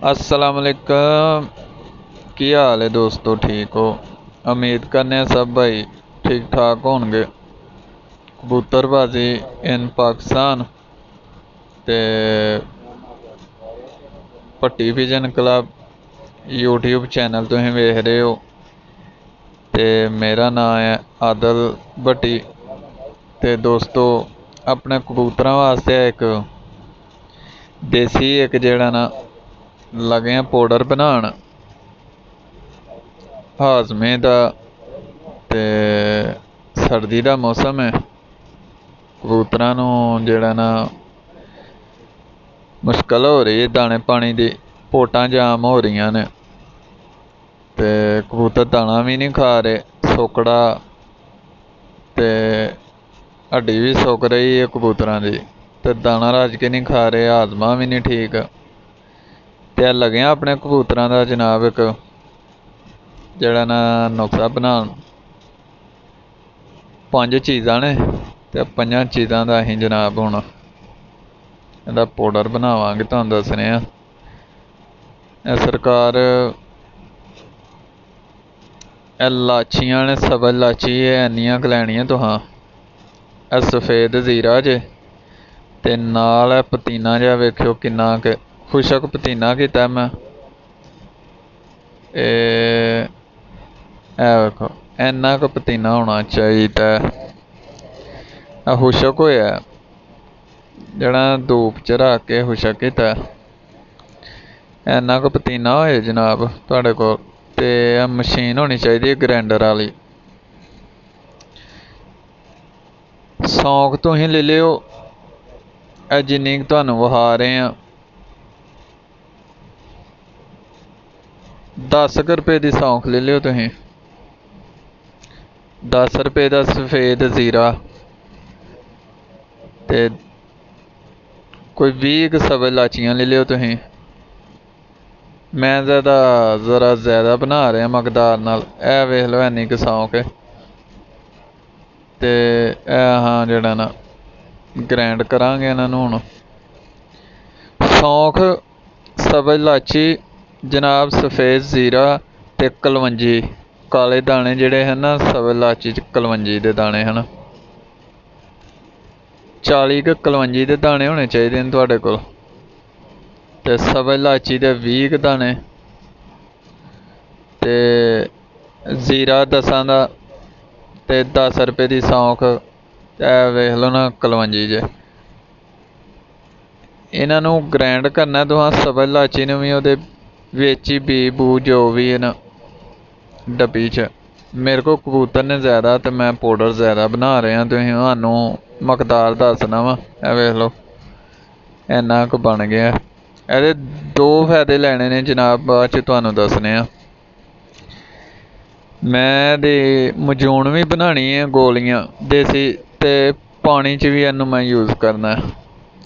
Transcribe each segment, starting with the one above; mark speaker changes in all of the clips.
Speaker 1: अस्सलाम वालेकुम। की हाल है दोस्तों, ठीक हो? उम्मीद करने सब भाई ठीक ठाक होंगे। कबूतरबाजी इन पाकिस्तान ते भट्टी विजन क्लब यूट्यूब चैनल तुम वेख रहे हो। ते मेरा नाम है आदल भट्टी। ते दोस्तों अपने कबूतरों वास्ते एक देसी एक जेड़ा ना लगे पाउडर बनान हाजमे दा। ते सर्दी दा मौसम है, कबूतरां नूं जेड़ा ना मुश्किल हो रही है, दाने पानी दी पोटां जाम हो रही ने ते कबूतर दाना भी नहीं खा रहे, सोकड़ा ते हड्डी भी सुक रही है कबूतरां दी, ते दाना रज के नहीं खा रहे, हाजमा भी नहीं ठीक। ते लगे अपने कबूतरां दा जनाब एक जेड़ा ना नुस्खा बनान। 5 चीज़ां ने ते 5 चीज़ां दा असीं जनाब हुण इहदा पाउडर बनावांगे, तुहानूं दस्सने आ। सरकार लाचियां ने, सब्ज़ लाची इन्नियां क लैनियां तुहां। सफेद जीरा जे ते नाल पुदीना जिहा वेख्यो किन्ना क खुशक पुदीना कीता मैं। वेखो इन्ना क पुदीना होना चाहिदा। खुशक होया जेह्ड़ा धूप च रख के खुशक कीता, इन्ना क पुदीना होए जनाब तुहाडे कोल। ते मशीन होनी चाहिदी ग्राइंडर आह्ली। सौंफ तुसीं ले लियो जिन्नी तुहानूं वखा रहे हैं, 10 रुपए दी सौंफ ले लियो तुसीं। 10 रुपए दा सफेद जीरा ते कोई 20 सब्ज़ लाचियां ले लियो तुसीं। मैं ज़रा ज़्यादा बना रहा मकदार नाल, वेख लो इन्नी क सौंफ है। ते हाँ जेड़ा ना ग्राइंड करांगे इन्हां नूं हुण। सौंफ, सब्ज़ लाची जनाब, सफेद जीरा ते कलवंजी काले दाने जेह्ड़े हैं ना सब्ज़ लाची च कलवंजी दे दाने हैं। 40 क कलवंजी दे दाने होने चाहिदे न तुहाडे कोल, ते सब्ज़ लाची दे 20 क दाने ते जीरा 10 दा ते 10 रुपए दी सौंफ। वेख लो ना कलवंजी जे। इन्हां नूं ग्राइंड करना तुहां, सब्ज़ लाची नूं भी ओहदे विच ही बी बू जो भी है ना डब्बी च। मेरे को कबूतर ने ज़्यादा ते मैं पाउडर ज़्यादा बना रहा, तुहानूं मकदार दसना वा। वेख लो इन्ना क बन गया। एहदे 2 फायदे लैने ने जनाब, बाद च तुहानूं दस्सने आ। मैं दे मजून भी बनानी है गोलियां देसी, ते पानी च भी इनू मैं यूज़ करना है।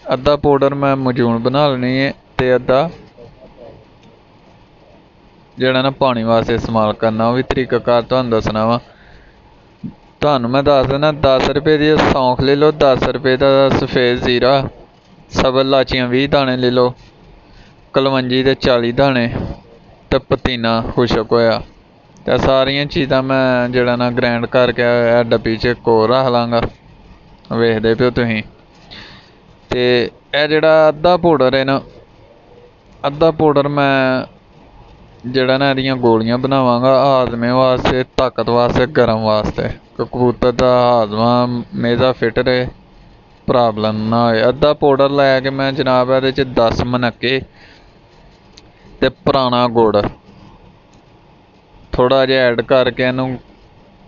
Speaker 1: अद्धा पाउडर मैं मजून बना लेनी है ते अद्धा जेड़ा ना पानी वास्ते इस्तेमाल करना, वो भी तरीकाकार तुहानूं दस्सना वा। तुहानूं मैं दस देना 10 रुपए दी सौंफ ले लो, 10 रुपए दा सफेद ज़ीरा, सब्ज़ लाचियां 20 दाने ले लो, कलवंजी दे 40 दाने ते पुदीना खुशक होया। ते सारियां चीज़ां मैं जेड़ा ना ग्राइंड करके डब्बी च कोल रख लांगा, वेखदे पियो तुसीं। ते एह् जेह्ड़ा अद्धा पाउडर है ना, अद्धा पाउडर मैं जेड़ा ना एहदियां गोलियां बनावांगा हाजमे वास्ते, ताकत वास्ते, गर्म वास्ते, कबूतर दा हाजमा मेजा फिट रहे, प्रॉब्लम ना होए। अद्धा पाउडर लै के मैं जनाब एहदे च 10 मनक्के ते पुराना गुड़ थोड़ा जिहा ऐड करके इनू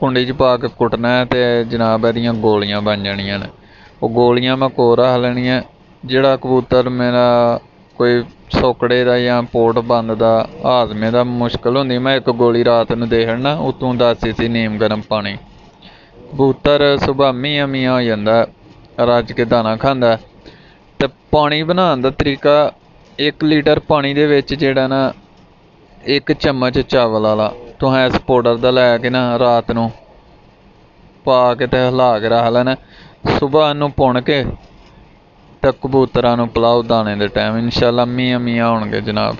Speaker 1: कुंडी च पा के कुट्टना है, ते जनाब एहदियां गोलियां बन जानियां ने। ओह् गोलियां मैं कोल रख लैनियां। जेह्ड़ा कबूतर मेरा कोई सोकड़े दा जां पोट बंद दा, हाजमे दा मुश्कल होंदी, मैं एक गोली रात नूं दे छड़ना, उत्तों 10 सीसी नीम गर्म पानी। कबूतर सुबह मियां मियां हो जांदा, रज के दाना खांदा। ते पानी बनाने दा तरीका, 1 लीटर पानी दे विच जेह्ड़ा ना 1 चम्मच चावल आह्ला तुसें इस पाउडर दा लै के ना रात नूं पा के ते हिला के रख लैना। सुबह इनू पुन के ते कबूतरां नूं पलाओ दाने दे टाइम, इंशाअल्लाह मियां मियां होणगे जनाब।